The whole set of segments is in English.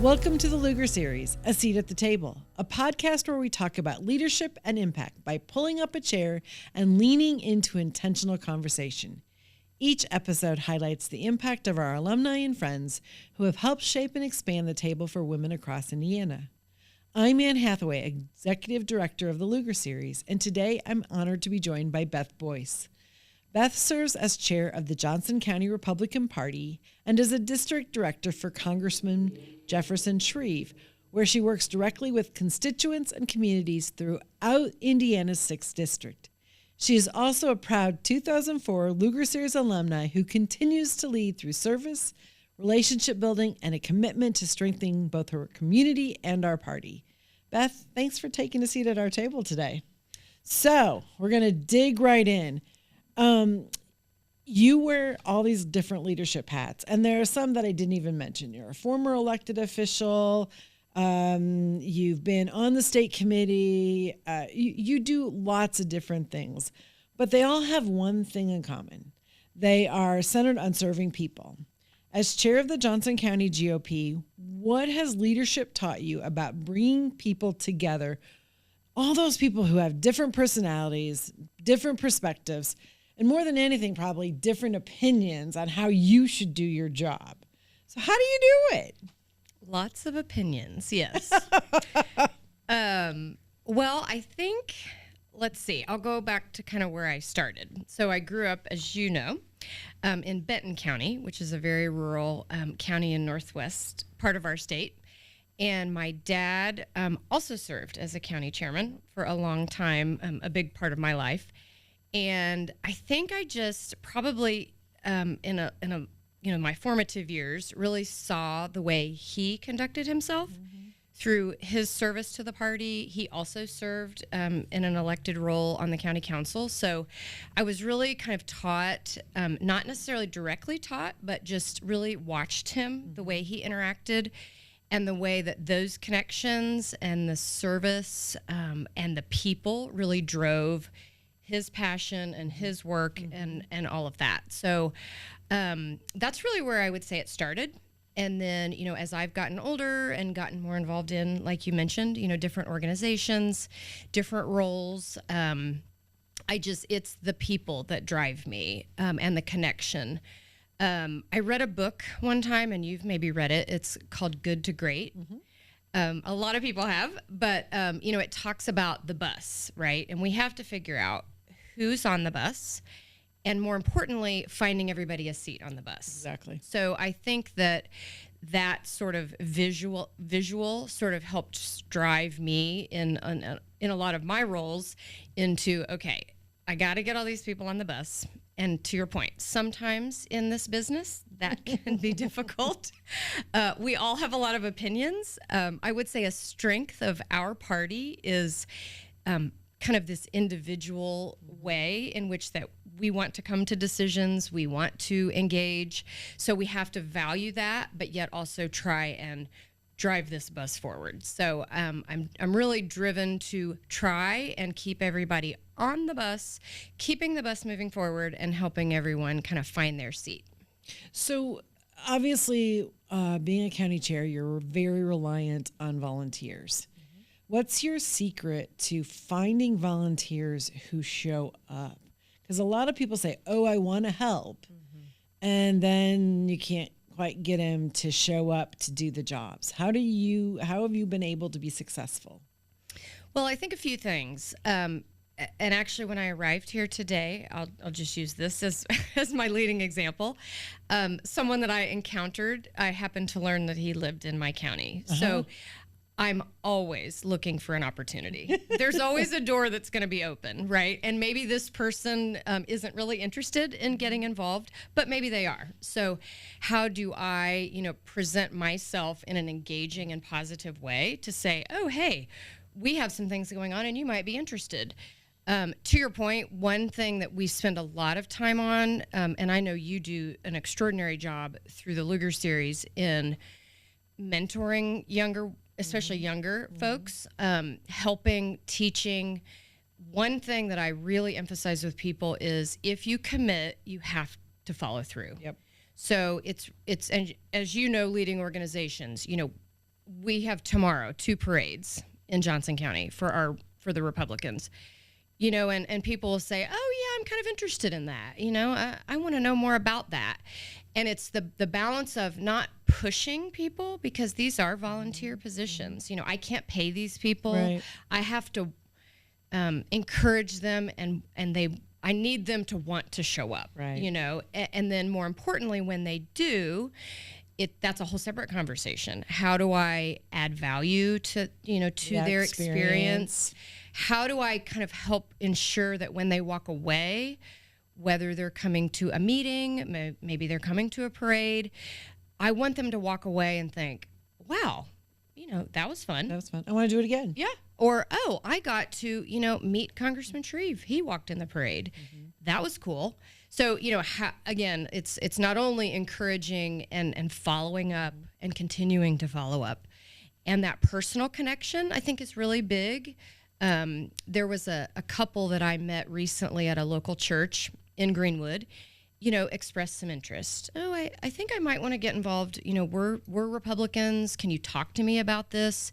Welcome to the Luger Series, A Seat at the Table, a podcast where we talk about leadership and impact by pulling up a chair and leaning into intentional conversation. Each episode highlights the impact of our alumni and friends who have helped shape and expand the table for women across Indiana. I'm Ann Hathaway, Executive Director of the Luger Series, and today I'm honored to be joined by Beth Boyce. Beth serves as chair of the Johnson County Republican Party and is a district director for Congressman Jefferson Shreve, where she works directly with constituents and communities throughout Indiana's 6th District. She is also a proud 2004 Luger Series alumni who continues to lead through service, relationship building, and a commitment to strengthening both her community and our party. Beth, thanks for taking a seat at our table today. So we're going to dig right in. You wear all these different leadership hats, and there are some that I didn't even mention. You're a former elected official. You've been on the state committee. You do lots of different things, but they all have one thing in common. They are centered on serving people. As chair of the Johnson County GOP, what has leadership taught you about bringing people together, all those people who have different personalities, different perspectives, and more than anything, probably different opinions on how you should do your job? So how do you do it? Lots of opinions, yes. Well, I think, let's see, I'll go back to kind of where I started. So I grew up, as you know, in Benton County, which is a very rural county in northwest part of our state. And my dad also served as a county chairman for a long time, a big part of my life. And I think I just probably in my formative years really saw the way he conducted himself through his service to the party. He also served in an elected role on the county council. So I was really kind of taught, not necessarily directly taught, but just really watched him, the way he interacted, and the way that those connections and the service and the people really drove his passion and his work and all of that. So that's really where I would say it started. And then, as I've gotten older and gotten more involved in, like you mentioned, different organizations, different roles, it's the people that drive me and the connection. I read a book one time, and you've maybe read it. It's called Good to Great. A lot of people have, but, it talks about the bus, right? And we have to figure out who's on the bus, and more importantly, finding everybody a seat on the bus. Exactly. So I think that sort of visual sort of helped drive me in a lot of my roles into, okay, I got to get all these people on the bus. And to your point, sometimes in this business, that can be difficult. We all have a lot of opinions. I would say a strength of our party is kind of this individual way in which that we want to come to decisions, we want to engage. So we have to value that, but yet also try and drive this bus forward. So I'm really driven to try and keep everybody on the bus, keeping the bus moving forward, and helping everyone kind of find their seat. So obviously, being a county chair, you're very reliant on volunteers. What's your secret to finding volunteers who show up? Because a lot of people say, oh, I want to help. And then you can't quite get them to show up to do the jobs. How have you been able to be successful? Well, I think a few things. And actually, when I arrived here today, I'll just use this as my leading example. Someone that I encountered, I happened to learn that he lived in my county. So I'm always looking for an opportunity. There's always a door that's going to be open, right? And maybe this person isn't really interested in getting involved, but maybe they are. So how do I, present myself in an engaging and positive way to say, oh, hey, we have some things going on and you might be interested. To your point, one thing that we spend a lot of time on, and I know you do an extraordinary job through the Luger Series in mentoring especially younger folks, helping, teaching. One thing that I really emphasize with people is if you commit, you have to follow through. Yep. So it's and as you know, leading organizations, we have tomorrow 2 parades in Johnson County for the Republicans. And people will say, oh yeah, I'm kind of interested in that. I want to know more about that. And it's the balance of not pushing people, because these are volunteer positions. I can't pay these people. Right. I have to encourage them, and I need them to want to show up. Right. And then more importantly, when they do, that's a whole separate conversation. How do I add value to their experience? How do I kind of help ensure that when they walk away, whether they're coming to a meeting, maybe they're coming to a parade, I want them to walk away and think, wow, that was fun. That was fun. I want to do it again. Yeah. Or, oh, I got to, meet Congressman Shreve. He walked in the parade. That was cool. So, again, it's not only encouraging and following up and continuing to follow up. And that personal connection, I think, is really big. There was a couple that I met recently at a local church in Greenwood, expressed some interest. Oh, I think I might want to get involved. We're Republicans. Can you talk to me about this?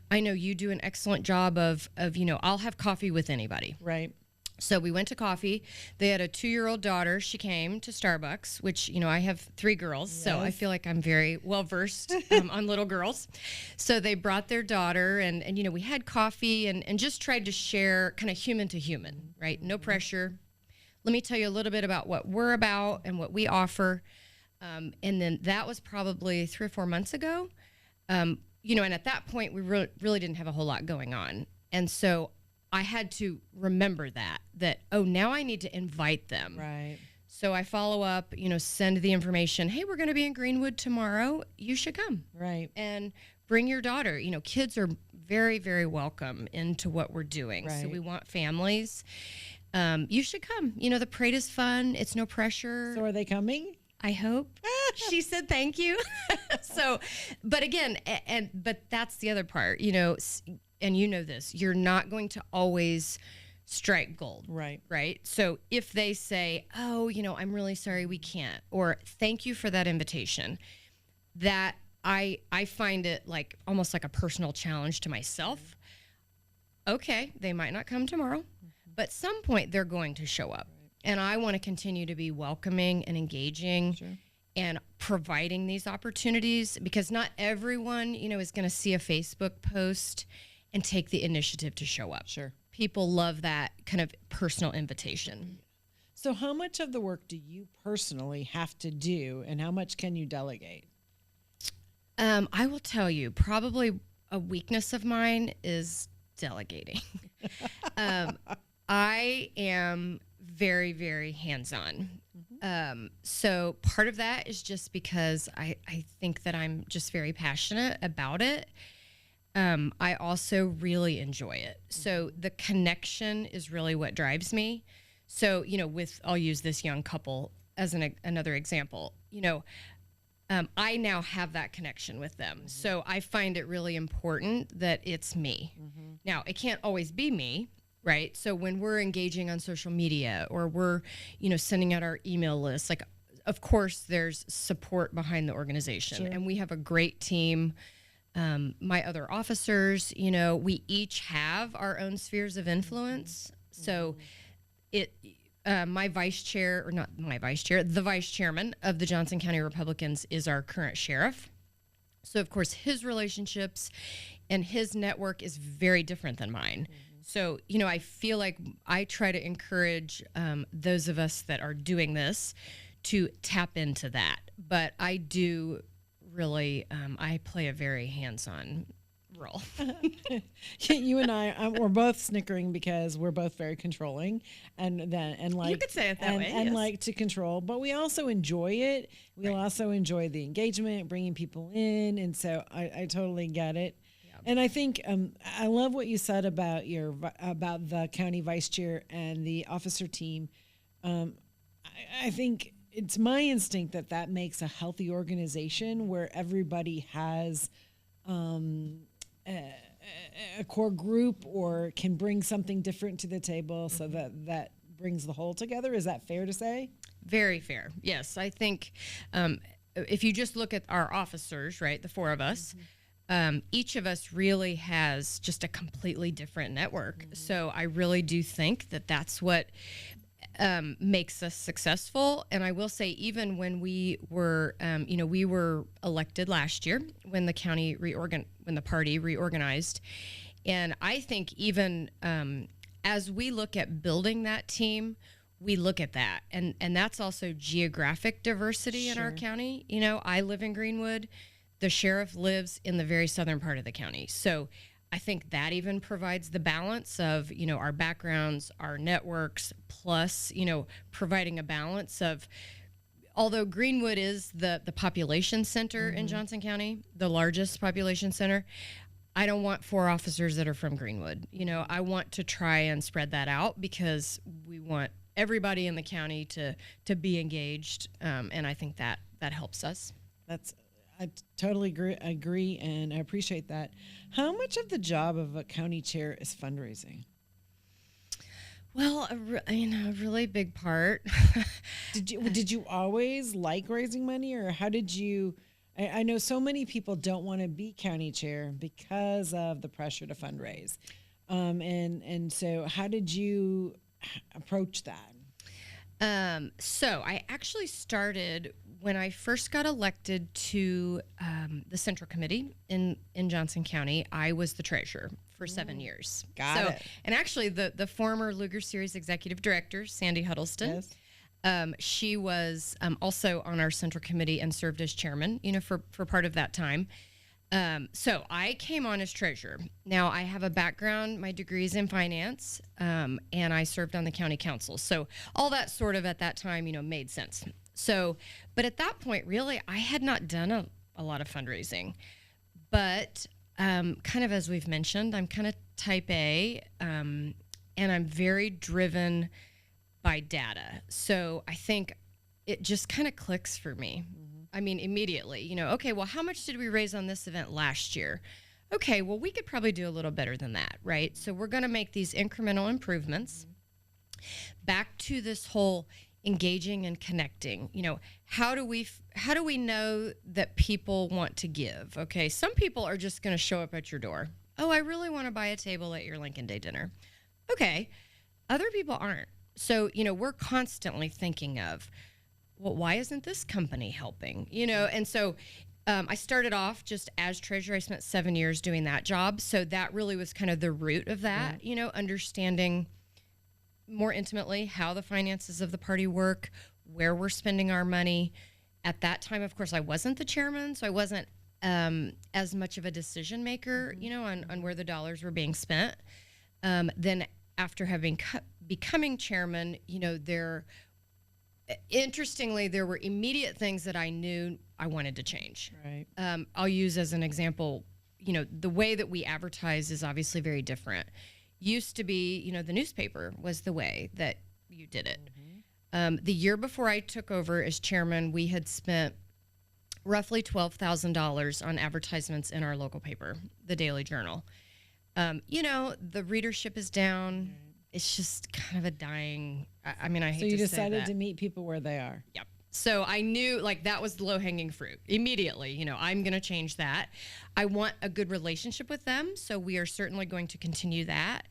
I know you do an excellent job of I'll have coffee with anybody. Right. So we went to coffee. They had a 2-year-old daughter. She came to Starbucks, which, I have 3 girls, yes. So I feel like I'm very well versed on little girls. So they brought their daughter, and we had coffee and just tried to share kind of human to human, right? No pressure. Let me tell you a little bit about what we're about and what we offer. And then that was probably 3 or 4 months ago. And at that point, we really didn't have a whole lot going on. And so I had to remember that, oh, now I need to invite them. Right. So I follow up, send the information. Hey, we're going to be in Greenwood tomorrow. You should come. Right. And bring your daughter. Kids are very, very welcome into what we're doing. Right. So we want families. You should come. The parade is fun. It's no pressure. So are they coming? I hope. She said thank you. So, but again, but that's the other part, and this, you're not going to always strike gold. Right. Right. So if they say, oh, I'm really sorry we can't, or thank you for that invitation, that I find it like almost like a personal challenge to myself. Okay, they might not come tomorrow, but some point they're going to show up. Right. And I want to continue to be welcoming and engaging. Sure. And providing these opportunities, because not everyone, is going to see a Facebook post and take the initiative to show up. Sure. People love that kind of personal invitation. So how much of the work do you personally have to do, and how much can you delegate? I will tell you, probably a weakness of mine is delegating. I am very, very hands-on. So part of that is just because I think that I'm just very passionate about it. I also really enjoy it. So the connection is really what drives me. So, I'll use this young couple as another example. I now have that connection with them. Mm-hmm. So I find it really important that it's me. Mm-hmm. Now, it can't always be me, right? So when we're engaging on social media, or we're, sending out our email list, like, of course, there's support behind the organization. Sure. And we have a great team. My other officers, we each have our own spheres of influence. Mm-hmm. So my vice chair, or not my vice chair, the vice chairman of the Johnson County Republicans is our current sheriff. So, of course, his relationships and his network is very different than mine. Mm-hmm. So, I feel like I try to encourage those of us that are doing this to tap into that. But I do really, I play a very hands-on role. You and I, we're both snickering because we're both very controlling, and like you could say it that way, and yes. Like to control, but we also enjoy it. We also enjoy the engagement, bringing people in, and so I totally get it. Yep. And I think I love what you said about about the county vice chair and the officer team. I think it's my instinct that makes a healthy organization where everybody has a core group or can bring something different to the table, so that brings the whole together. Is that fair to say? Very fair. Yes, I think if you just look at our officers, right, the 4 of us, each of us really has just a completely different network. So I really do think that that's what makes us successful. And I will say, even when we were elected last year, when the party reorganized, and I think even as we look at building that team, we look at that, and that's also geographic diversity in our county. I live in Greenwood. The sheriff lives in the very southern part of the county. So I think that even provides the balance of, our backgrounds, our networks, plus, providing a balance of, although Greenwood is the population center in Johnson County, the largest population center, I don't want 4 officers that are from Greenwood. I want to try and spread that out, because we want everybody in the county to be engaged. And I think that helps us. I totally agree, and I appreciate that. How much of the job of a county chair is fundraising? Well, a really big part. Did you always like raising money, or how did you? I know so many people don't want to be county chair because of the pressure to fundraise, and so how did you approach that? So I actually started when I first got elected to the Central Committee in Johnson County. I was the treasurer for 7 years. Got it. And actually, the former Lugar Series executive director, Sandy Huddleston, she was also on our Central Committee and served as chairman, for part of that time. So I came on as treasurer. Now, I have a background, my degree is in finance, and I served on the county council. So all that sort of at that time, made sense. So, but at that point, really, I had not done a lot of fundraising. But kind of as we've mentioned, I'm kind of type A, and I'm very driven by data. So I think it just kind of clicks for me. I mean, immediately, okay, well, how much did we raise on this event last year? Okay, well, we could probably do a little better than that, right? So we're going to make these incremental improvements. Back to this whole engaging and connecting. How do we know that people want to give? Okay, some people are just going to show up at your door. Oh, I really want to buy a table at your Lincoln Day dinner. Okay, other people aren't. So, we're constantly thinking of, well, why isn't this company helping? And so I started off just as treasurer. I spent 7 years doing that job. So that really was kind of the root of that, understanding more intimately how the finances of the party work, where we're spending our money. At that time, of course, I wasn't the chairman, so I wasn't as much of a decision maker, on where the dollars were being spent. Then after becoming chairman, interestingly, there were immediate things that I knew I wanted to change. Right. I'll use as an example, the way that we advertise is obviously very different. Used to be, the newspaper was the way that you did it. The year before I took over as chairman, we had spent roughly $12,000 on advertisements in our local paper, the Daily Journal. The readership is down. It's just kind of a dying, I hate to say that. So you decided to meet people where they are. Yep. So I knew that was the low-hanging fruit immediately. I'm going to change that. I want a good relationship with them, so we are certainly going to continue that.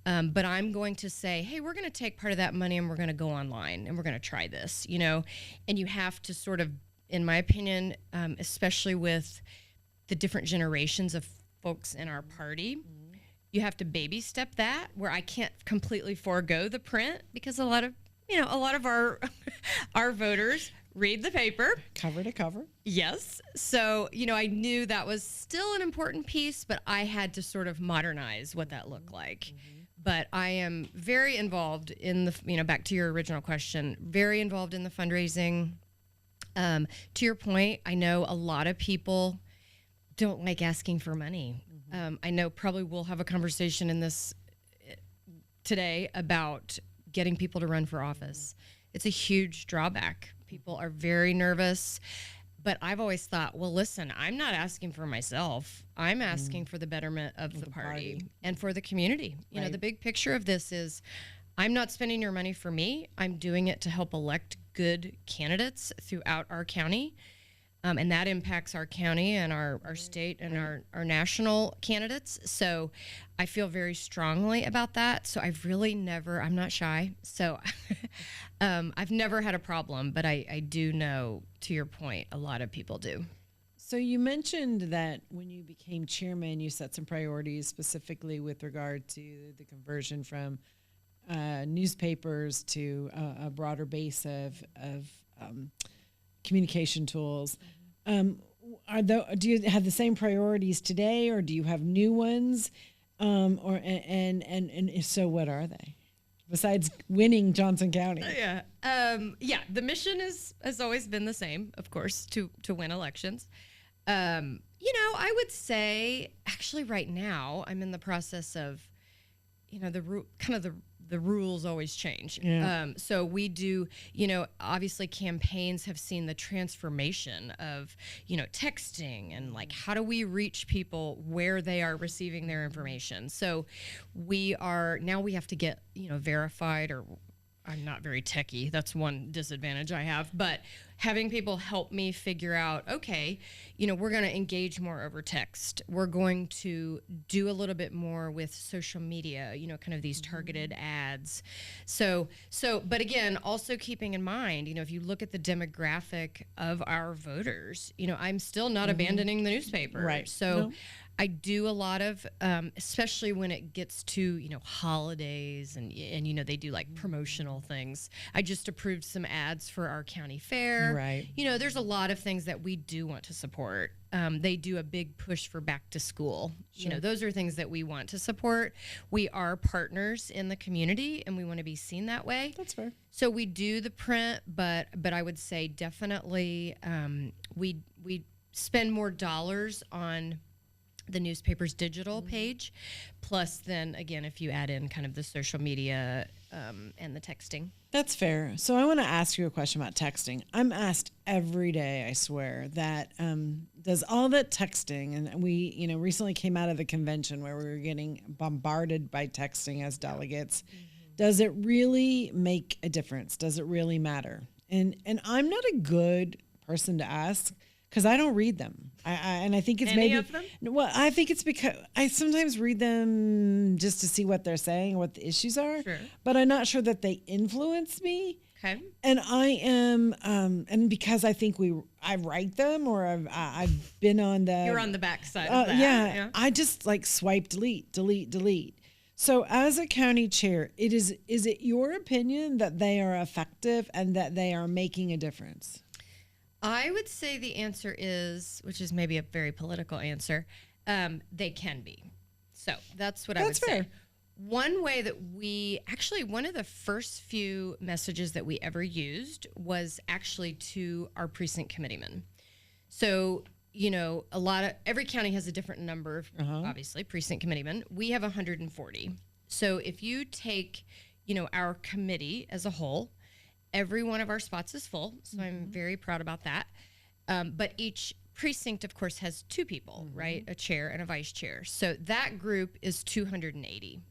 But I'm going to say, hey, we're going to take part of that money and we're going to go online and we're going to try this, and you have to sort of, in my opinion, especially with the different generations of folks in our party, you have to baby step that, where I can't completely forego the print, because a lot of our voters read the paper. Cover to cover. Yes. So, I knew that was still an important piece, but I had to sort of modernize what that looked like. But I am very involved in the, back to your original question, very involved in the fundraising. To your point, I know a lot of people don't like asking for money. I know probably we'll have a conversation in this today about getting people to run for office. It's a huge drawback. People are very nervous, but I've always thought, well, listen, I'm not asking for myself. I'm asking for the betterment of the party and for the community. The big picture of this is, I'm not spending your money for me. I'm doing it to help elect good candidates throughout our county. And that impacts our county and our state and our national candidates. So I feel very strongly about that. So I've really never, I'm not shy. So I've never had a problem, but I do know, to your point, a lot of people do. So you mentioned that when you became chairman, you set some priorities specifically with regard to the conversion from newspapers to a broader base of communication tools. Do you have the same priorities today, or do you have new ones? And if so, what are they? Besides winning Johnson County. The mission has always been the same, of course, to win elections. I would say actually right now I'm in the process of, the rules always change. Yeah. So we do, obviously campaigns have seen the transformation of, texting and like, how do we reach people where they are receiving their information? So we have to get, verified, or I'm not very techie. That's one disadvantage I have, but having people help me figure out, okay, we're going to engage more over text. We're going to do a little bit more with social media, kind of these targeted ads. But again, also keeping in mind, if you look at the demographic of our voters, I'm still not abandoning the newspaper. Right. So No. I do a lot of, especially when it gets to, holidays and they do like promotional things. I just approved some ads for our county fair. Right. There's a lot of things that we do want to support. They do a big push for back to school. Sure. Those are things that we want to support. We are partners in the community and we want to be seen that way. That's fair. So we do the print, but I would say definitely we spend more dollars on the newspaper's digital page, plus then again, if you add in kind of the social media and the texting. That's fair. So I want to ask you a question about texting. I'm asked every day, I swear, that does all that texting, and we, recently came out of the convention where we were getting bombarded by texting as delegates. Does it really make a difference? Does it really matter? And I'm not a good person to ask, because I don't read them. I think it's Any of them? Well, I think it's because I sometimes read them just to see what they're saying, what the issues are. Sure. But I'm not sure that they influence me. Okay. And I am, and because I think I write them, or I've been on the. You're on the back side of that. Yeah. I just like swipe, delete. So as a county chair, is it your opinion that they are effective and that they are making a difference? I would say the answer is, which is maybe a very political answer, they can be. So that's what I would fair. say. One way that one of the first few messages that we ever used was actually to our precinct committeemen. So, every county has a different number of, obviously, precinct committeemen. We have 140. So if you take, our committee as a whole, every one of our spots is full, so I'm very proud about that. But each precinct, of course, has two people, right? A chair and a vice chair. So that group is 280.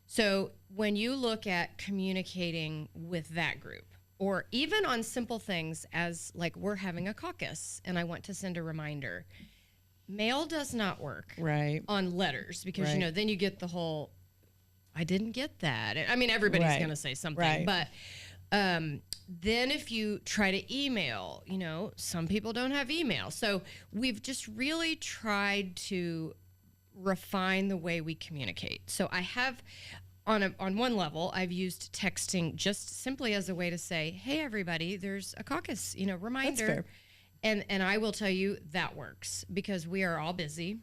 So when you look at communicating with that group, or even on simple things as like we're having a caucus and I want to send a reminder, mail does not work on letters because, then you get the whole, I didn't get that. I mean, everybody's going to say something, but then if you try to email, some people don't have email. So we've just really tried to refine the way we communicate. So I have, on one level, I've used texting just simply as a way to say, hey, everybody, there's a caucus, reminder. That's fair. And I will tell you that works because we are all busy.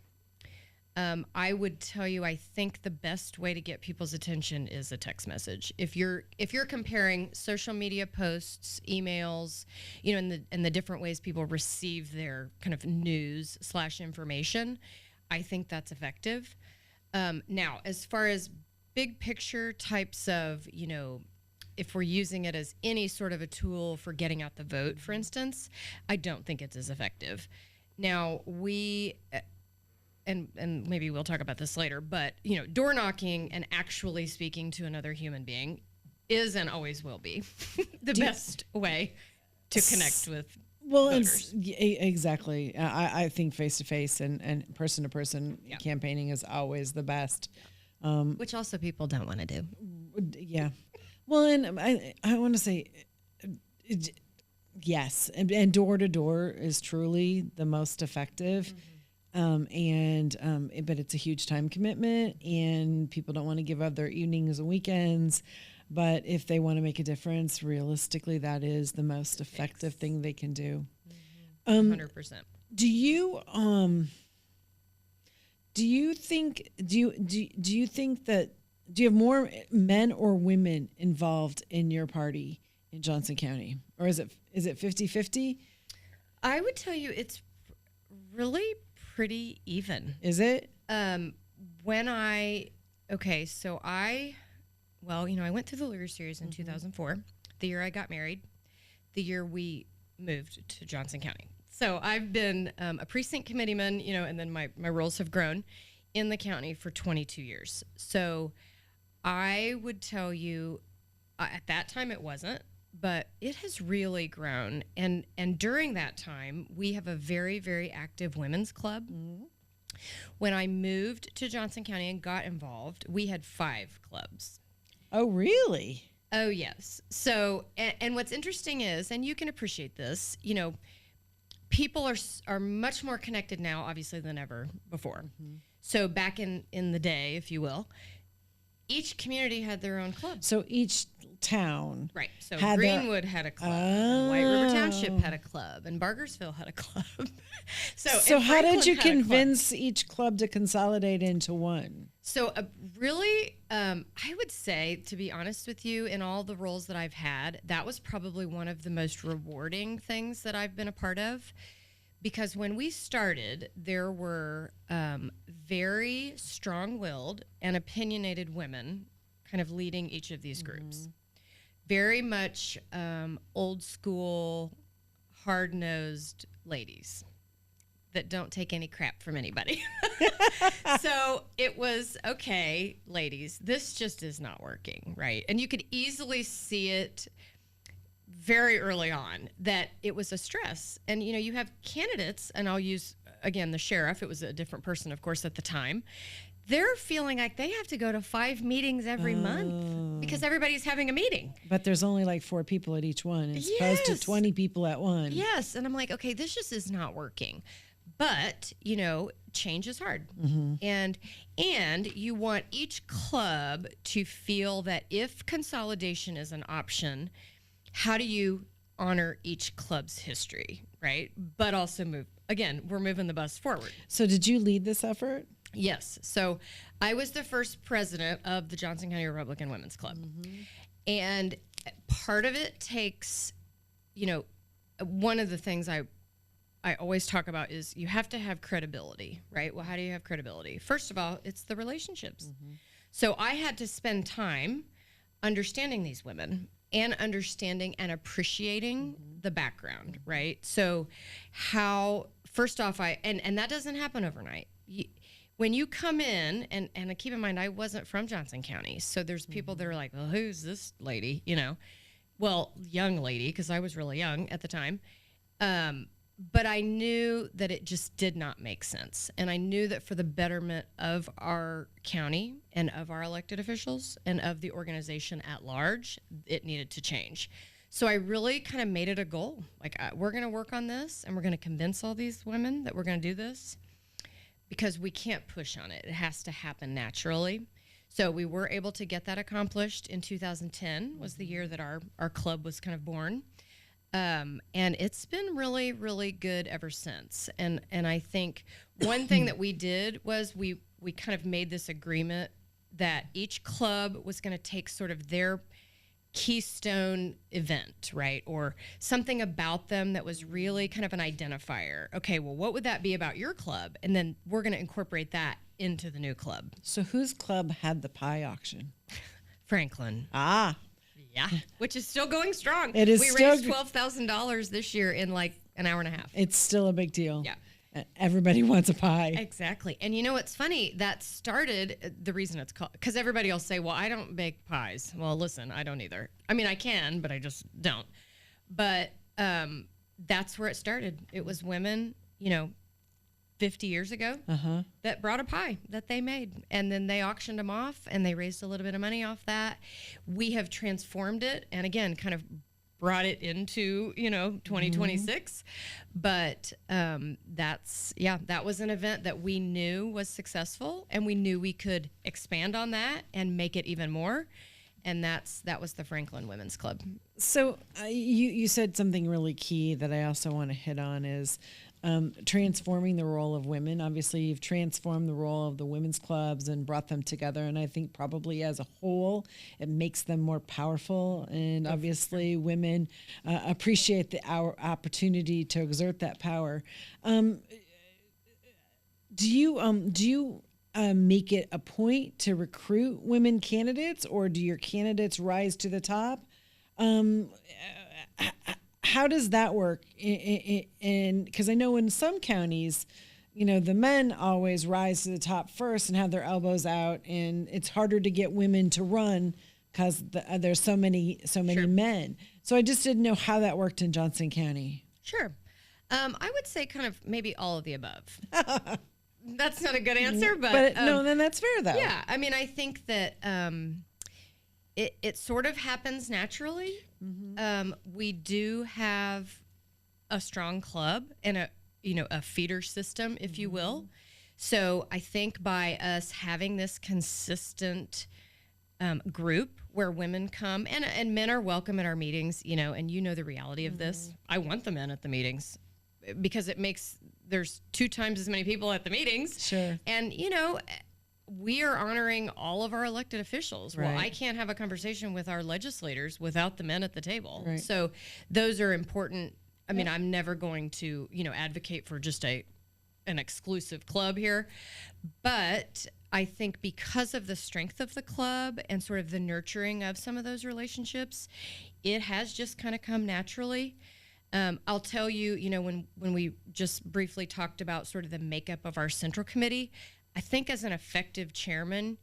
I would tell you, I think the best way to get people's attention is a text message. If you're comparing social media posts, emails, and the different ways people receive their kind of news / information, I think that's effective. Now, as far as big picture types of, if we're using it as any sort of a tool for getting out the vote, for instance, I don't think it's as effective. Now, and maybe we'll talk about this later, but, door knocking and actually speaking to another human being is and always will be the best way to connect with Well, voters. exactly. I think face to face and person to person campaigning is always the best. Which also people don't want to do. Yeah. Well, and I want to say, yes, and door to door is truly the most effective. But it's a huge time commitment, and people don't want to give up their evenings and weekends. But if they want to make a difference, realistically, that is the most effective thing they can do. 100%. Do you think that do you have more men or women involved in your party in Johnson County, or is it 50-50? I would tell you it's really pretty even. Is it? I went through the Leader Series in 2004, the year I got married, the year we moved to Johnson County. So I've been a precinct committeeman, and then my roles have grown in the county for 22 years. So I would tell you, at that time it wasn't, but it has really grown. And during that time, we have a very, very active women's club. Mm-hmm. When I moved to Johnson County and got involved, we had 5 clubs. Oh, really? Oh, yes. So, and what's interesting is, and you can appreciate this, people are much more connected now, obviously, than ever before. Mm-hmm. So back in the day, if you will, each community had their own club. So each town. Right. So Greenwood had a club, and White River Township had a club, and Bargersville had a club. So how did you convince each club to consolidate into one? So really, I would say, to be honest with you, in all the roles that I've had, that was probably one of the most rewarding things that I've been a part of. Because when we started, there were very strong-willed and opinionated women kind of leading each of these groups. Very much old school, hard-nosed ladies that don't take any crap from anybody. So it was, okay, ladies, this just is not working, right? And you could easily see it very early on that it was a stress. And, you have candidates, and I'll use, again, the sheriff. It was a different person, of course, at the time. They're feeling like they have to go to 5 meetings every month because everybody's having a meeting. But there's only like 4 people at each one as opposed to 20 people at one. Yes. And I'm like, okay, this just is not working. But, change is hard. Mm-hmm. And you want each club to feel that if consolidation is an option, how do you honor each club's history, right? But also we're moving the bus forward. So did you lead this effort? Yes. So I was the first president of the Johnson County Republican Women's Club. Mm-hmm. And part of it takes, one of the things I always talk about is you have to have credibility, right? Well, how do you have credibility? First of all, it's the relationships. Mm-hmm. So I had to spend time understanding these women and understanding and appreciating the background, right? So first off, and that doesn't happen overnight. When you come in, and keep in mind, I wasn't from Johnson County, so there's people that are like, well, who's this lady, Well, young lady, because I was really young at the time. But I knew that it just did not make sense. And I knew that for the betterment of our county and of our elected officials and of the organization at large, it needed to change. So I really kind of made it a goal. Like, we're going to work on this, and we're going to convince all these women that we're going to do this because we can't push on it. It has to happen naturally. So we were able to get that accomplished in 2010 was the year that our club was kind of born. And it's been really, really good ever since. And I think one thing that we did was we kind of made this agreement that each club was going to take sort of their keystone event, right? Or something about them that was really kind of an identifier. Okay, well, what would that be about your club? And then we're going to incorporate that into the new club. So whose club had the pie auction? Franklin. Ah. Yeah, which is still going strong. It is. We raised $12,000 this year in like an hour and a half. It's still a big deal. Yeah. Everybody wants a pie. Exactly. And what's funny? That started, the reason it's called, because everybody will say, well, I don't bake pies. Well, listen, I don't either. I mean, I can, but I just don't. But that's where it started. It was women, 50 years ago that brought a pie that they made, and then they auctioned them off and they raised a little bit of money off that. We have transformed it and again kind of brought it into 2026, but that was an event that we knew was successful, and we knew we could expand on that and make it even more. And that was the Franklin Women's Club. So you said something really key that I also want to hit on is transforming the role of women. Obviously, you've transformed the role of the women's clubs and brought them together. And I think probably as a whole, it makes them more powerful. And obviously, women appreciate our opportunity to exert that power. Do you make it a point to recruit women candidates, or do your candidates rise to the top? How does that work? And because I know in some counties, the men always rise to the top first and have their elbows out, and it's harder to get women to run because there's so many sure. men. So I just didn't know how that worked in Johnson County. Sure. I would say kind of maybe all of the above. That's not a good answer, but no, then that's fair though. Yeah, I mean, I think that it sort of happens naturally. Mm-hmm. We do have a strong club and a feeder system, if you will. So I think by us having this consistent group where women come and men are welcome at our meetings, and the reality of this. I want the men at the meetings because there's 2 times as many people at the meetings. Sure. And, we are honoring all of our elected officials. Right. Well, I can't have a conversation with our legislators without the men at the table. Right. So those are important. I mean, I'm never going to, advocate for just an exclusive club here. But I think because of the strength of the club and sort of the nurturing of some of those relationships, it has just kind of come naturally. I'll tell you, when we just briefly talked about sort of the makeup of our central committee, I think as an effective chairman,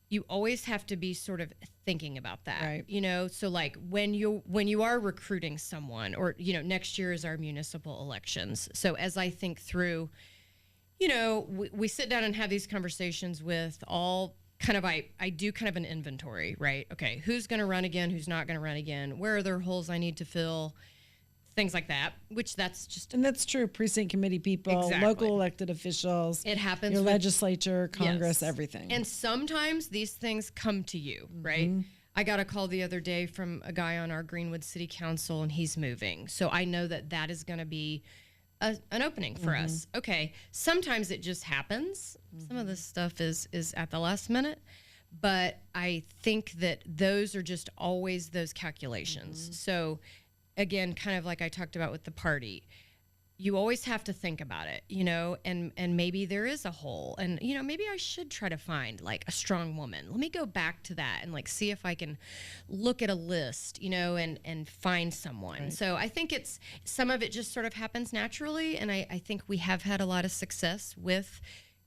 you always have to be sort of thinking about that, right. So like when you are recruiting someone or, next year is our municipal elections. So as I think through, we sit down and have these conversations with all kind of, I do kind of an inventory, right? Okay, who's going to run again? Who's not going to run again? Where are there holes I need to fill? Things like that, which that's just... And that's true. Precinct committee people, exactly. Local elected officials. It happens. Your legislature, Congress, yes. everything. And sometimes these things come to you, right? I got a call the other day from a guy on our Greenwood City Council, and he's moving. So I know that is going to be an opening for us. Okay, sometimes it just happens. Some of this stuff is at the last minute. But I think that those are just always those calculations. So... Again, kind of like I talked about with the party, you always have to think about it, and maybe there is a hole, and, maybe I should try to find like a strong woman. Let me go back to that and like see if I can look at a list, and find someone. Right. So I think some of it just sort of happens naturally, and I think we have had a lot of success with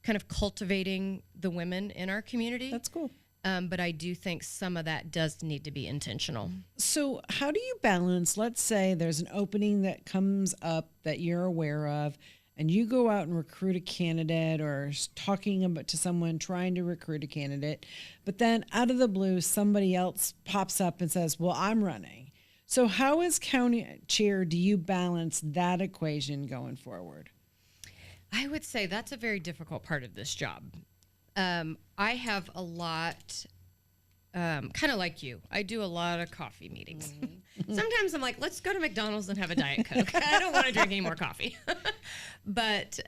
kind of cultivating the women in our community. That's cool. But I do think some of that does need to be intentional. So how do you balance, let's say there's an opening that comes up that you're aware of, and you go out and recruit a candidate or talking to someone trying to recruit a candidate, but then out of the blue, somebody else pops up and says, well, I'm running. So how as county chair do you balance that equation going forward? I would say that's a very difficult part of this job. I have a lot, kind of like you. I do a lot of coffee meetings. Sometimes I'm like, let's go to McDonald's and have a Diet Coke. I don't want to drink any more coffee. But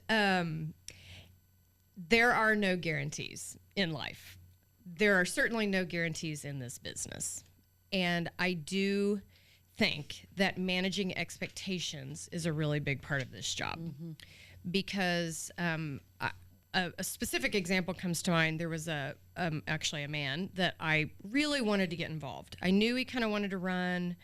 there are no guarantees in life. There are certainly no guarantees in this business. And I do think that managing expectations is a really big part of this job. Because a specific example comes to mind. There was actually a man that I really wanted to get involved. I knew he kind of wanted to run.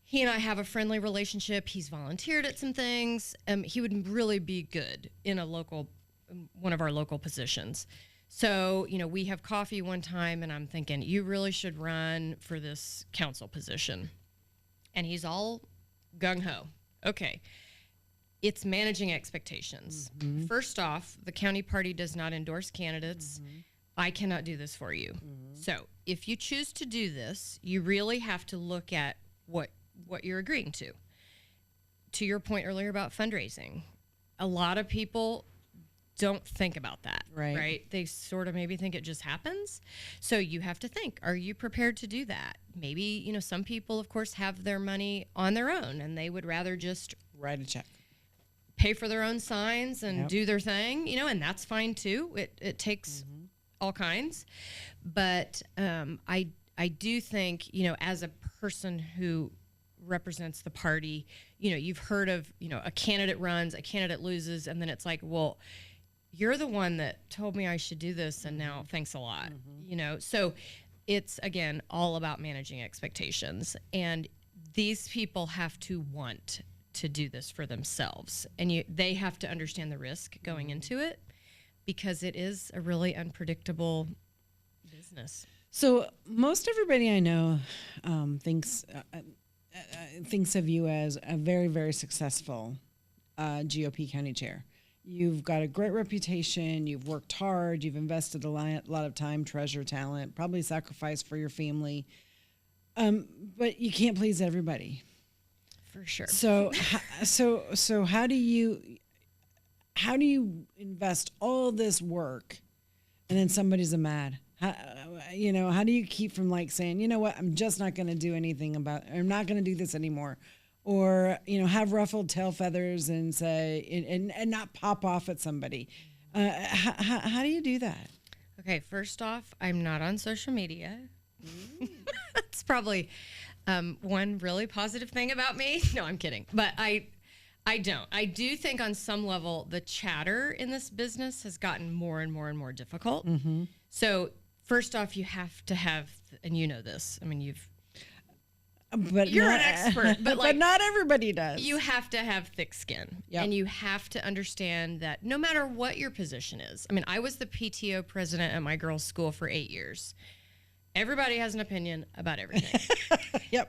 He and I have a friendly relationship. He's volunteered at some things. He would really be good in one of our local positions. So, we have coffee one time, and I'm thinking, you really should run for this council position. And he's all gung-ho. Okay. It's managing expectations. First off, the county party does not endorse candidates. I cannot do this for you. So if you choose to do this, you really have to look at what you're agreeing to. To your point earlier about fundraising, a lot of people don't think about that, right? They sort of maybe think it just happens. So you have to think, are you prepared to do that? Maybe, you know, some people, of course, have their money on their own and they would rather just write a check, pay for their own signs and do their thing, you know, and that's fine too. It takes all kinds. But I do think, you know, as a person who represents the party, you know, you've heard of, you know, a candidate runs, a candidate loses, and then it's like, well, you're the one that told me I should do this, and now thanks a lot, you know? So it's, again, all about managing expectations. And these people have to want to do this for themselves. And they have to understand the risk going into it, because it is a really unpredictable business. So most everybody I know thinks of you as a very, very successful GOP county chair. You've got a great reputation. You've worked hard. You've invested a lot of time, treasure, talent, probably sacrificed for your family. But you can't please everybody. For sure. So how do you invest all this work and then somebody's mad? How do you keep from like saying, you know what, I'm just not going to do anything I'm not going to do this anymore, or, you know, have ruffled tail feathers and say, and not pop off at somebody. How do you do that? Okay. First off, I'm not on social media. That's probably one really positive thing about me. No, I'm kidding. But I don't. I do think on some level, the chatter in this business has gotten more and more and more difficult. So first off, you have to have, and you know this, I mean, you're an expert, but like, but not everybody does. You have to have thick skin, and you have to understand that no matter what your position is. I mean, I was the PTO president at my girls' school for 8 years. Everybody has an opinion about everything.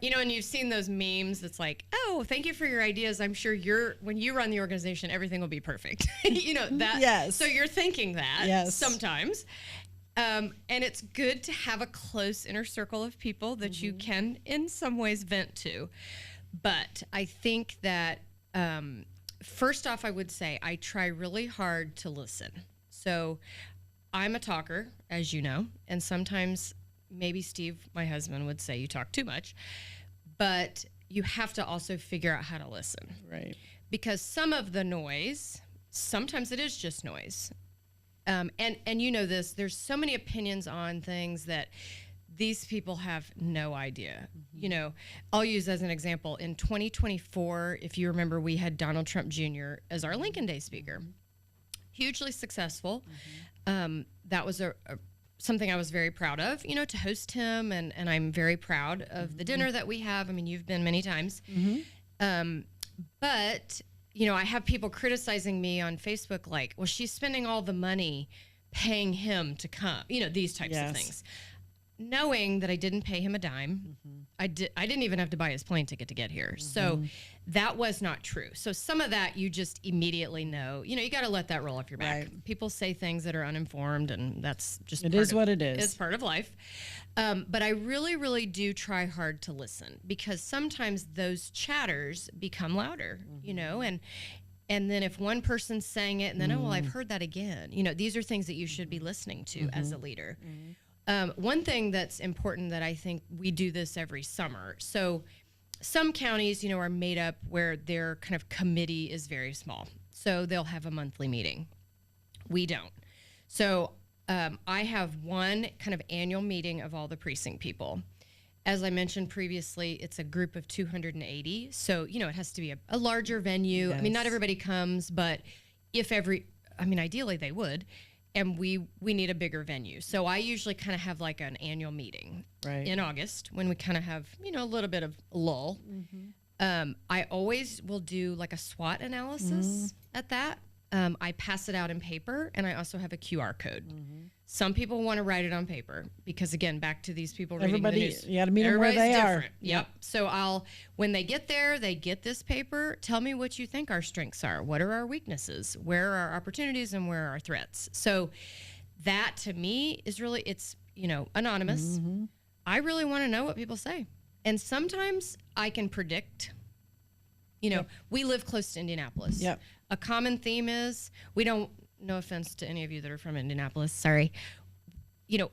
You know, and you've seen those memes that's like, oh, thank you for your ideas. I'm sure when you run the organization, everything will be perfect. You know, that. Yes. So you're thinking that sometimes. And it's good to have a close inner circle of people that you can, in some ways, vent to. But I think that, first off, I would say I try really hard to listen. So I'm a talker, as you know, and sometimes maybe Steve, my husband, would say you talk too much. But you have to also figure out how to listen. Right. Because some of the noise, sometimes it is just noise. And you know this, there's so many opinions on things that these people have no idea. You know, I'll use as an example, in 2024, if you remember, we had Donald Trump Jr. as our Lincoln Day speaker. Hugely successful. That was something I was very proud of, you know, to host him. And I'm very proud of the dinner that we have. I mean, you've been many times. But you know, I have people criticizing me on Facebook like, well, she's spending all the money paying him to come, you know, these types of things. Knowing that I didn't pay him a dime. I didn't even have to buy his plane ticket to get here. So that was not true. So some of that you just immediately know, you know, you got to let that roll off your back. Right. People say things that are uninformed, and that's just what it is. It's part of life. But I really, really do try hard to listen, because sometimes those chatters become louder, you know, and then if one person's saying it and then, oh, well, I've heard that again, you know, these are things that you should be listening to as a leader. One thing that's important that I think we do this every summer. So some counties, you know, are made up where their kind of committee is very small. So they'll have a monthly meeting. We don't. So I have one kind of annual meeting of all the precinct people. As I mentioned previously, it's a group of 280. So, you know, it has to be a larger venue. I mean, not everybody comes, but ideally they would. And we need a bigger venue. So I usually kind of have like an annual meeting in August when we kind of have, you know, a little bit of lull. I always will do like a SWOT analysis at that. I pass it out in paper, and I also have a QR code. Some people want to write it on paper because, again, back to these people reading the news. You got to meet them where they are. Yep. So when they get there, they get this paper. Tell me what you think our strengths are. What are our weaknesses? Where are our opportunities and where are our threats? So that to me is really, it's, anonymous. Mm-hmm. I really want to know what people say. And sometimes I can predict. We live close to Indianapolis. Yep. A common theme is no offense to any of you that are from Indianapolis, sorry.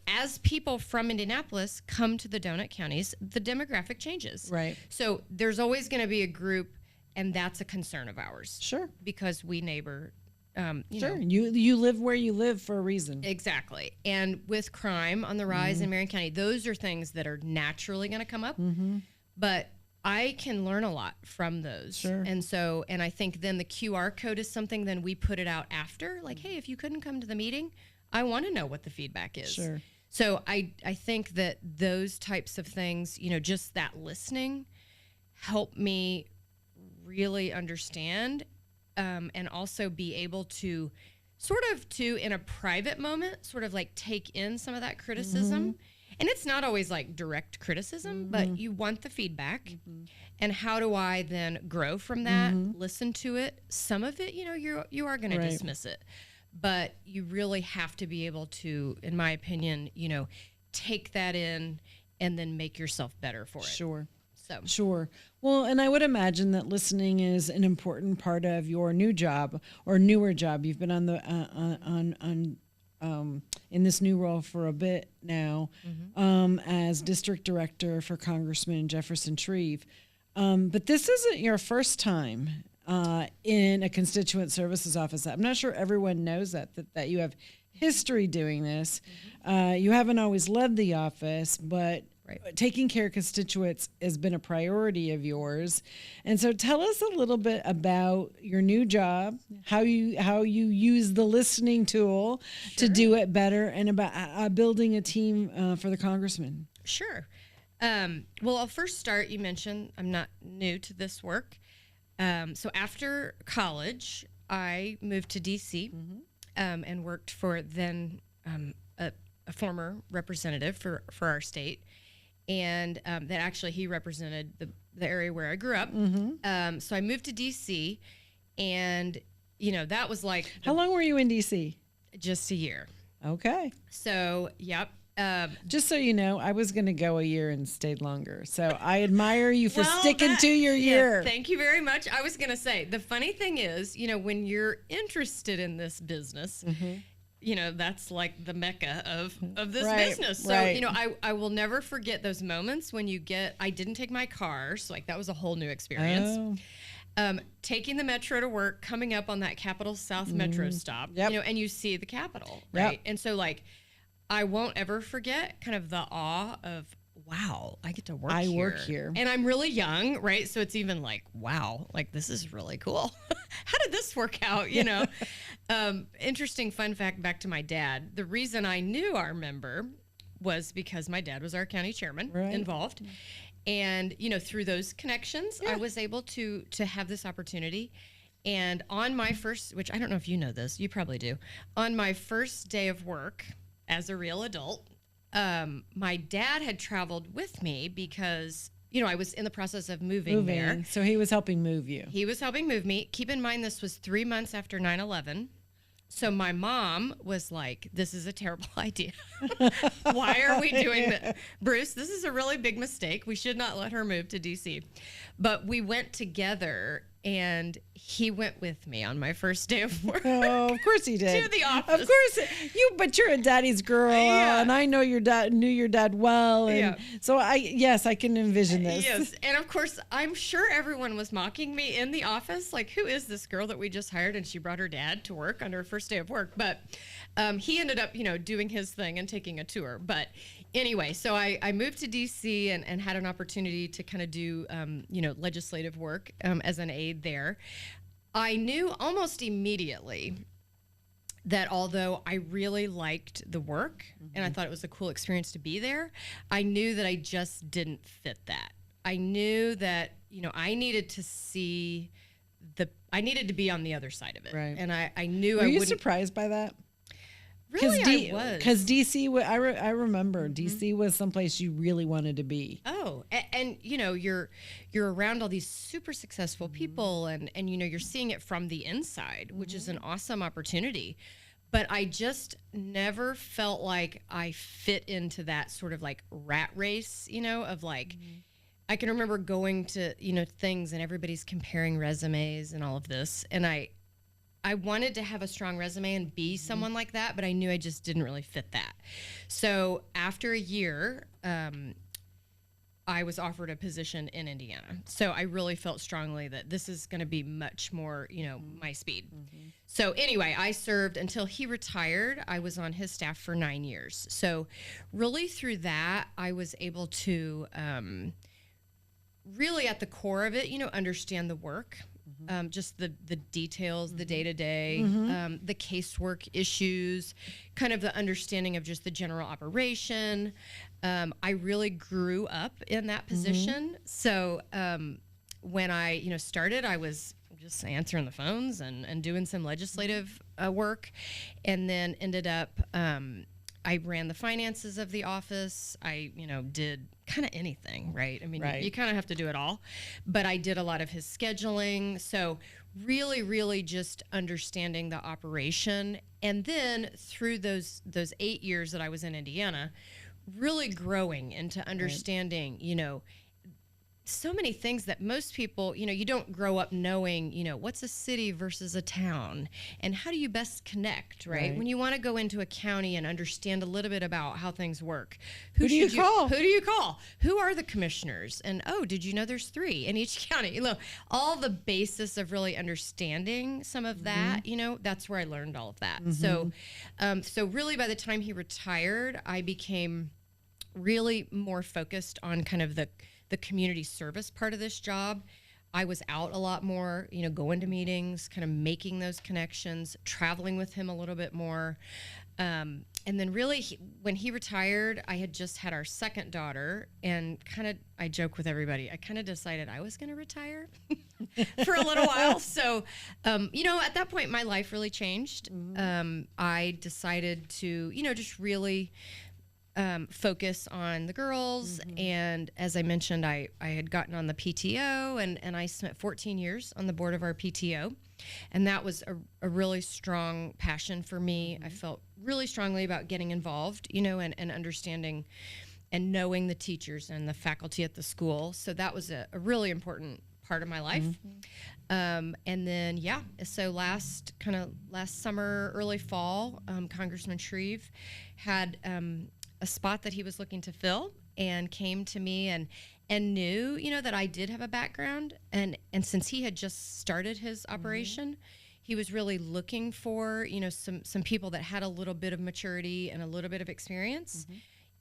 As people from Indianapolis come to the donut counties, the demographic changes. Right. So there's always going to be a group, and that's a concern of ours. Sure. Because we neighbor. Sure. You live where you live for a reason. Exactly. And with crime on the rise in Marion County, those are things that are naturally going to come up. Mm-hmm. But I can learn a lot from those. Sure. And I think then the QR code is something then we put it out after, like, hey, if you couldn't come to the meeting, I want to know what the feedback is. Sure. So I think that those types of things, just that listening help me really understand and also be able to in a private moment, sort of like take in some of that criticism. Mm-hmm. And it's not always like direct criticism, but you want the feedback. Mm-hmm. And how do I then grow from that, listen to it? Some of it, you are going to dismiss it. But you really have to be able to, in my opinion, take that in and then make yourself better for it. Sure. So. Sure. Well, and I would imagine that listening is an important part of your new job or newer job. You've been on the in this new role for a bit now, as district director for Congressman Jefferson Shreve. But this isn't your first time in a constituent services office. I'm not sure everyone knows that you have history doing this. You haven't always led the office, but taking care of constituents has been a priority of yours. And so tell us a little bit about your new job, how you use the listening tool to do it better, and about building a team for the congressman. Sure. Well, I'll first start, you mentioned I'm not new to this work. So after college, I moved to D.C. And worked for then a former representative for our state. And that actually he represented the area where I grew up. So I moved to D.C. and, that was like... How long were you in D.C.? Just a year. Okay. So, yep. Just so you know, I was going to go a year and stayed longer. So I admire you for sticking to your year. Thank you very much. I was going to say, the funny thing is, when you're interested in this business... that's like the mecca of this business. So, I will never forget those moments when I didn't take my car. So that was a whole new experience. Taking the metro to work, coming up on that Capitol South metro stop, and you see the Capitol, right? Yep. And so I won't ever forget kind of the awe of, wow, I get to work here. I work here. And I'm really young, right? So it's even wow, this is really cool. How did this work out, Interesting fun fact back to my dad. The reason I knew our member was because my dad was our county chairman involved. And, through those connections, I was able to have this opportunity. And on my first, which I don't know if you know this, you probably do, on my first day of work as a real adult, my dad had traveled with me because, I was in the process of moving there. So he was helping move you. He was helping move me. Keep in mind, this was 3 months after 9/11. So my mom was like, this is a terrible idea. Why are we doing that? Bruce, this is a really big mistake. We should not let her move to D.C. But we went together, and he went with me on my first day of work. Oh, of course he did. To the office. Of course. But you're a daddy's girl, and I know knew your dad well. And so I can envision this. Yes. And of course, I'm sure everyone was mocking me in the office. Who is this girl that we just hired? And she brought her dad to work on her first day of work. But he ended up, doing his thing and taking a tour. But anyway, so I moved to D.C. and had an opportunity to kind of do, legislative work as an aide there. I knew almost immediately that although I really liked the work and I thought it was a cool experience to be there, I knew that I just didn't fit that. I knew that, I needed to see I needed to be on the other side of it. Right. And I knew Were I you wouldn't. surprised by that? Really, I was. Because DC, I remember DC was someplace you really wanted to be. Oh, and you know, you're around all these super successful people, and you know, you're seeing it from the inside, which is an awesome opportunity. But I just never felt like I fit into that sort of like rat race, you know, of like, I can remember going to, you know, things and everybody's comparing resumes and all of this. And I wanted to have a strong resume and be someone like that, but I knew I just didn't really fit that. So after a year, I was offered a position in Indiana. So I really felt strongly that this is going to be much more, you know, my speed. So anyway, I served until he retired. I was on his staff for 9 years. So really through that, I was able to really at the core of it, you know, understand the work. Just the details, the day-to-day, the casework issues, kind of the understanding of just the general operation. I really grew up in that position. So when I, you know, started, I was just answering the phones and doing some legislative work, and then ended up, I ran the finances of the office. I, you know, did kind of anything, right? I mean, you kind of have to do it all. But I did a lot of his scheduling. So really, really just understanding the operation. And then through those 8 years that I was in Indiana, really growing into understanding, you know, so many things that most people, you know, you don't grow up knowing, you know, what's a city versus a town and how do you best connect, right? When you want to go into a county and understand a little bit about how things work. Who do you call? Who do you call? Who are the commissioners? And, oh, did you know there's 3 in each county? You know, all the basis of really understanding some of that, you know, that's where I learned all of that. So really by the time he retired, I became really more focused on kind of the community service part of this job. I was out a lot more, you know, going to meetings, kind of making those connections, traveling with him a little bit more. And then really when he retired, I had just had our second daughter, and kind of, I joke with everybody, I kind of decided I was going to retire for a little while. So, you know, at that point, my life really changed. I decided to, you know, just really focus on the girls. And as I mentioned, I had gotten on the PTO, and I spent 14 years on the board of our PTO. And that was a really strong passion for me. I felt really strongly about getting involved, you know, and understanding and knowing the teachers and the faculty at the school. So that was a really important part of my life. And then, so last summer, early fall, Congressman Shreve had a spot that he was looking to fill, and came to me and knew, you know, that I did have a background, and since he had just started his operation, he was really looking for, you know, some people that had a little bit of maturity and a little bit of experience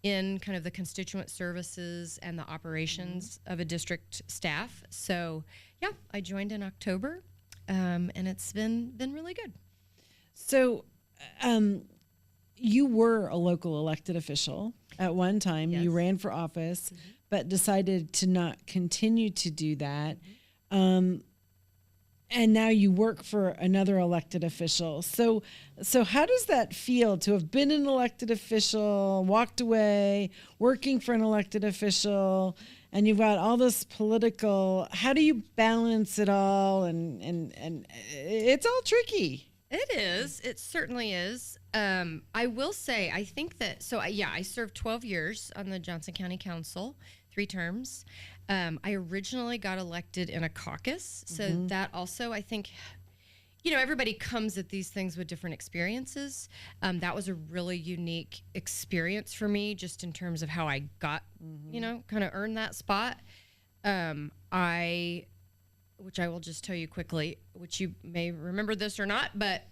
in kind of the constituent services and the operations of a district staff. So I joined in October, and it's been really good. So you were a local elected official at one time. You ran for office, but decided to not continue to do that. And now you work for another elected official. So how does that feel to have been an elected official, walked away, working for an elected official, and you've got all this political, how do you balance it all? And it's all tricky. It is. It certainly is. I will say, I think that, I served 12 years on the Johnson County Council, 3 terms. I originally got elected in a caucus. So that also, I think, you know, everybody comes at these things with different experiences. That was a really unique experience for me, just in terms of how I got, you know, kind of earned that spot. Which I will just tell you quickly, which you may remember this or not, but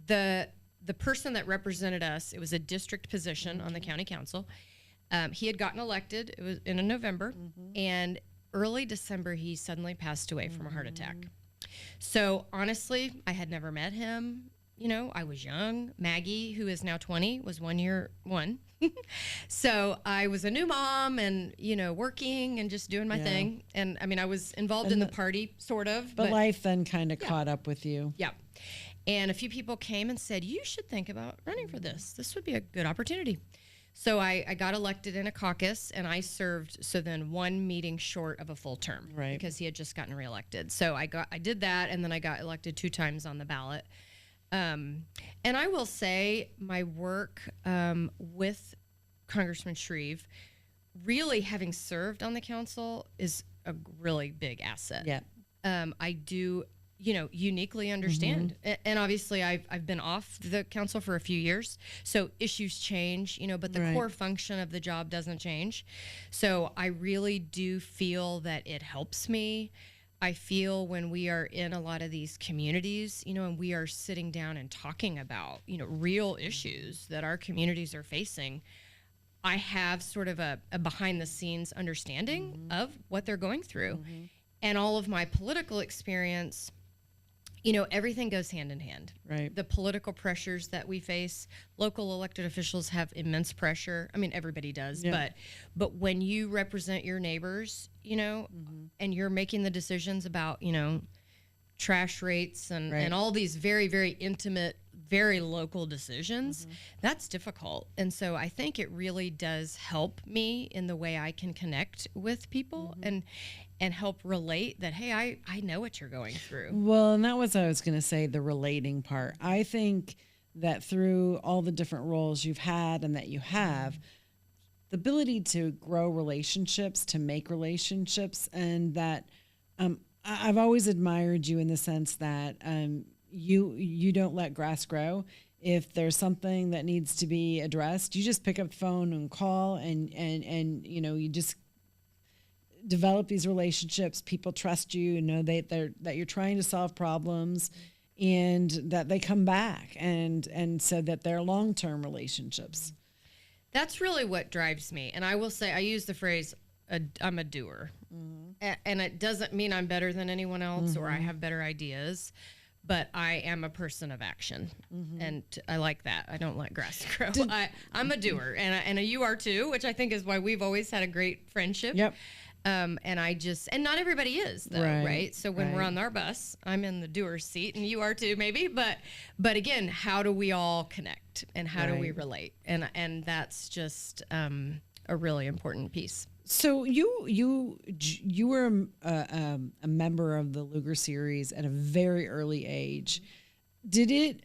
the person that represented us, it was a district position on the county council. He had gotten elected. It was in November, and early December, he suddenly passed away from a heart attack. So honestly, I had never met him. You know, I was young. Maggie, who is now 20, was 1 year one. So I was a new mom, and, you know, working and just doing my thing. And I mean, I was involved in the party, sort of. But life then kind of caught up with you. Yeah. And a few people came and said, you should think about running for this. This would be a good opportunity. So I got elected in a caucus, and I served then one meeting short of a full term, right, because he had just gotten reelected. So I did that, and then I got elected 2 times on the ballot. And I will say my work with Congressman Shreve, really having served on the council, is a really big asset. Yeah. I do, uniquely understand. And obviously I've been off the council for a few years, so issues change, but the core function of the job doesn't change. So I really do feel that it helps me. I feel when we are in a lot of these communities, and we are sitting down and talking about, real issues that our communities are facing, I have sort of a behind the scenes understanding of what they're going through. And all of my political experience, everything goes hand in hand. Right. The political pressures that we face, local elected officials have immense pressure. I mean, everybody does, but when you represent your neighbors, and you're making the decisions about, trash rates and all these very, very intimate, very local decisions, that's difficult. And so I think it really does help me in the way I can connect with people and help relate that, hey, I know what you're going through. Well, and that was what I was going to say, the relating part. I think that through all the different roles you've had and that you have, the ability to grow relationships, to make relationships, and that I've always admired you in the sense that you don't let grass grow. If there's something that needs to be addressed, you just pick up the phone and call, and you just develop these relationships. People trust you, that you're trying to solve problems, and that they come back, and so that they're long-term relationships. That's really what drives me. And I will say, I use the phrase, I'm a doer. And it doesn't mean I'm better than anyone else or I have better ideas, but I am a person of action. And I like that. I don't let grass grow. I'm a doer, and you are too, which I think is why we've always had a great friendship. Yep. And not everybody is, though, right? So when we're on our bus, I'm in the doer seat, and you are too, maybe. But again, how do we all connect, and how do we relate? And that's just a really important piece. So you were a member of the Lugar series at a very early age. Did it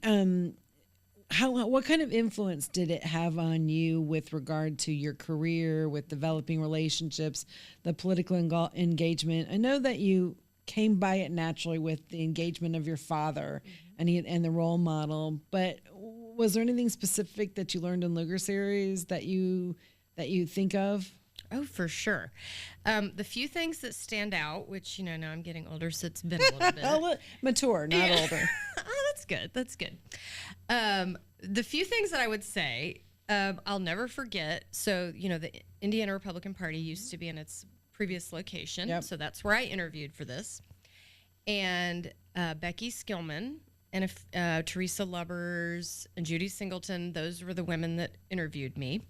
what kind of influence did it have on you with regard to your career, with developing relationships, the political engagement? I know that you came by it naturally with the engagement of your father and the role model, but was there anything specific that you learned in Lugar series that you think of? Oh, for sure. The few things that stand out, which, now I'm getting older, so it's been a little bit. Mature, not older. Oh, that's good. That's good. The few things that I would say, I'll never forget. So, the Indiana Republican Party used to be in its previous location. Yep. So that's where I interviewed for this. And Becky Skillman and Teresa Lubbers and Judy Singleton, those were the women that interviewed me,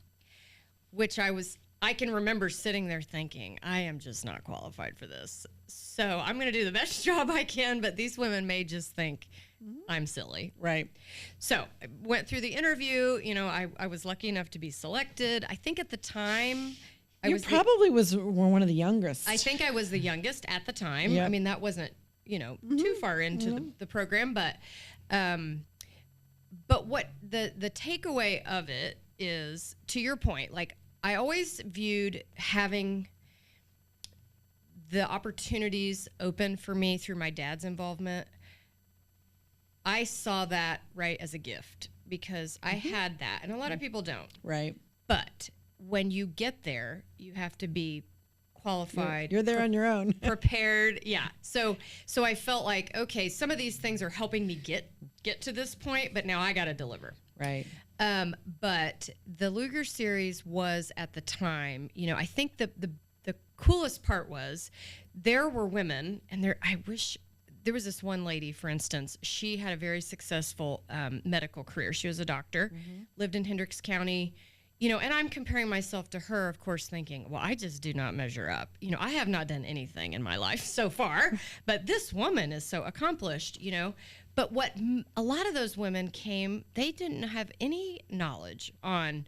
which I can remember sitting there thinking, I am just not qualified for this. So I'm going to do the best job I can, but these women may just think I'm silly. Right. So I went through the interview. I was lucky enough to be selected. I think at the time, were one of the youngest. I think I was the youngest at the time. Yep. I mean, that wasn't, too far into the program, but what the takeaway of it is, to your point, like, I always viewed having the opportunities open for me through my dad's involvement. I saw that as a gift, because I had that, and a lot of people don't. Right. But when you get there, you have to be qualified. You're there on your own. Prepared. Yeah. So I felt like, okay, some of these things are helping me get to this point, but now I got to deliver. Right. But the Lugar series was, at the time, I think the coolest part was there were women, and I wish there was this one lady, for instance. She had a very successful medical career. She was a doctor, lived in Hendricks County, and I'm comparing myself to her, of course, thinking, well, I just do not measure up. I have not done anything in my life so far, but this woman is so accomplished, But what a lot of those women came, they didn't have any knowledge on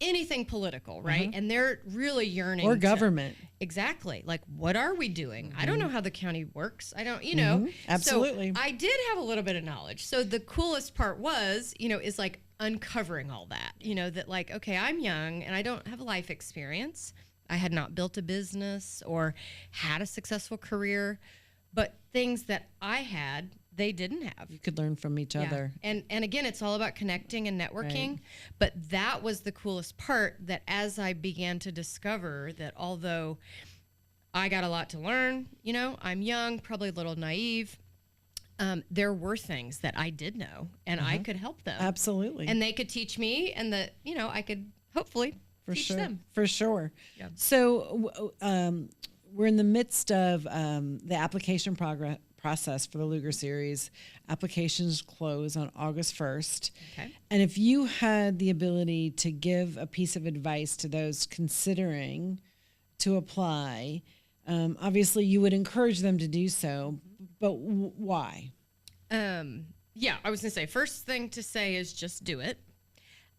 anything political, right? And they're really yearning or government. Exactly. Like, what are we doing? I don't know how the county works. I don't, you know. Absolutely. So I did have a little bit of knowledge. So the coolest part was, you know, is like uncovering all that, you know, that like, okay, I'm young and I don't have life experience. I had not built a business or had a successful career, but things that I had, they didn't have. You could learn from each other. And again, it's all about connecting and networking. Right. But that was the coolest part, that as I began to discover that although I got a lot to learn, you know, I'm young, probably a little naive, there were things that I did know and I could help them. Absolutely. And they could teach me, and that, you know, I could hopefully teach them. For sure. Yeah. So we're in the midst of the application process for the Lugar Series. Applications close on August 1st. Okay. And if you had the ability to give a piece of advice to those considering to apply, obviously you would encourage them to do so, but why? Yeah, I was going to say, first thing to say is just do it.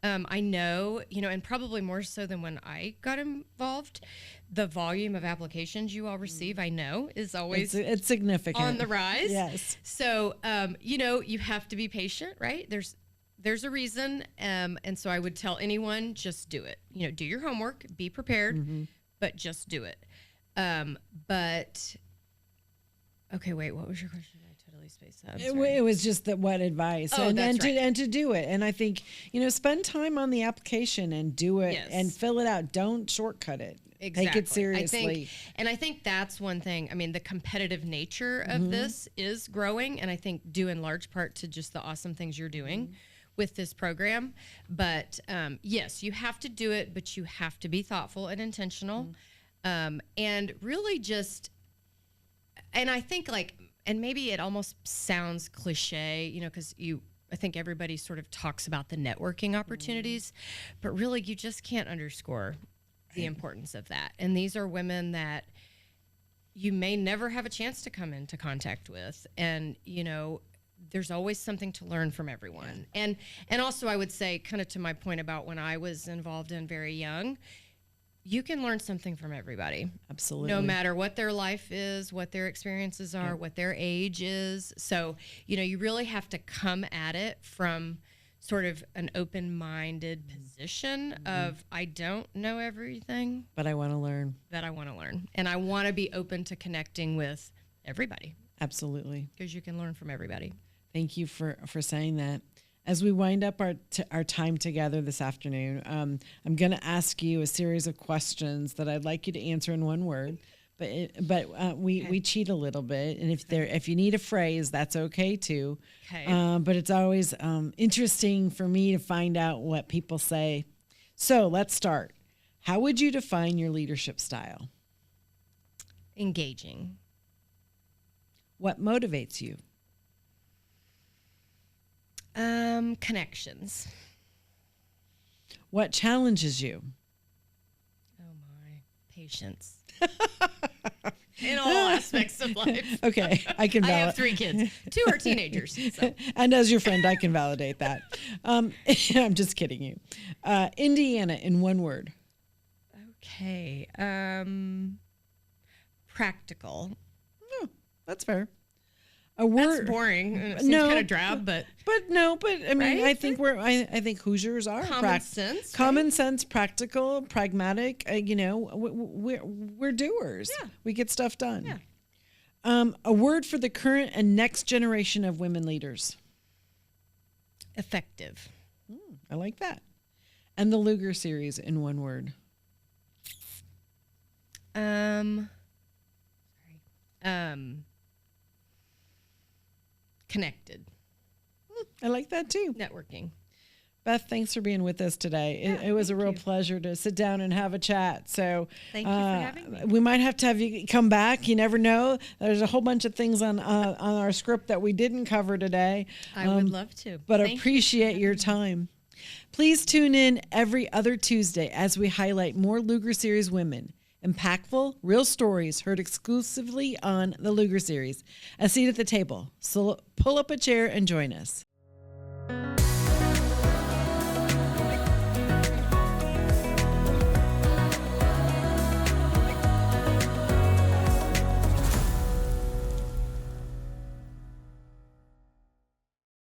I know, you know, and probably more so than when I got involved, the volume of applications you all receive, I know, is always it's significant on the rise. Yes. So, you know, you have to be patient, right? There's a reason. And so I would tell anyone, just do it. You know, do your homework, be prepared, but just do it. But okay, wait, what was your question? Spaced out. It was just that what advice and to do it. And I think, you know, spend time on the application and do it and fill it out. Don't shortcut it. Exactly. Take it seriously. I think that's one thing. I mean, the competitive nature of this is growing, and I think due in large part to just the awesome things you're doing with this program. But yes, you have to do it, but you have to be thoughtful and intentional, and really just. And I think like. And maybe it almost sounds cliche, you know, because I think everybody sort of talks about the networking opportunities, but really you just can't underscore the importance of that. And these are women that you may never have a chance to come into contact with. And, you know, there's always something to learn from everyone. And also I would say, kind of to my point about when I was involved in very young, you can learn something from everybody. Absolutely. No matter what their life is, what their experiences are, what their age is. So, you know, you really have to come at it from sort of an open-minded position of, I don't know everything. But I want to learn. And I want to be open to connecting with everybody. Absolutely. Because you can learn from everybody. Thank you for saying that. As we wind up our time together this afternoon, I'm going to ask you a series of questions that I'd like you to answer in one word. But we cheat a little bit, and if you need a phrase, that's okay too. Okay. But it's always interesting for me to find out what people say. So let's start. How would you define your leadership style? Engaging. What motivates you? Connections. What challenges you? Oh my, patience. In all aspects of life. Okay, I can validate. I have 3 kids. 2 are teenagers. So. And as your friend, I can validate that. I'm just kidding you. Indiana in one word. Okay. Practical. Oh, that's fair. A word. That's boring. It seems kind of drab, but I mean, right? I think Hoosiers are common sense. Common right? sense, practical, pragmatic. You know, we're doers. Yeah. We get stuff done. Yeah. A word for the current and next generation of women leaders. Effective. I like that. And the Lugar series in one word. Connected. I like that too. Networking. Beth, thanks for being with us today. It was a real pleasure to sit down and have a chat. So thank you for having me. We might have to have you come back. You never know. There's a whole bunch of things on our script that we didn't cover today. I would love to. But appreciate your time. Please tune in every other Tuesday as we highlight more Lugar Series women, Impactful, real stories heard exclusively on the Luger Series. A seat at the table. So pull up a chair and join us.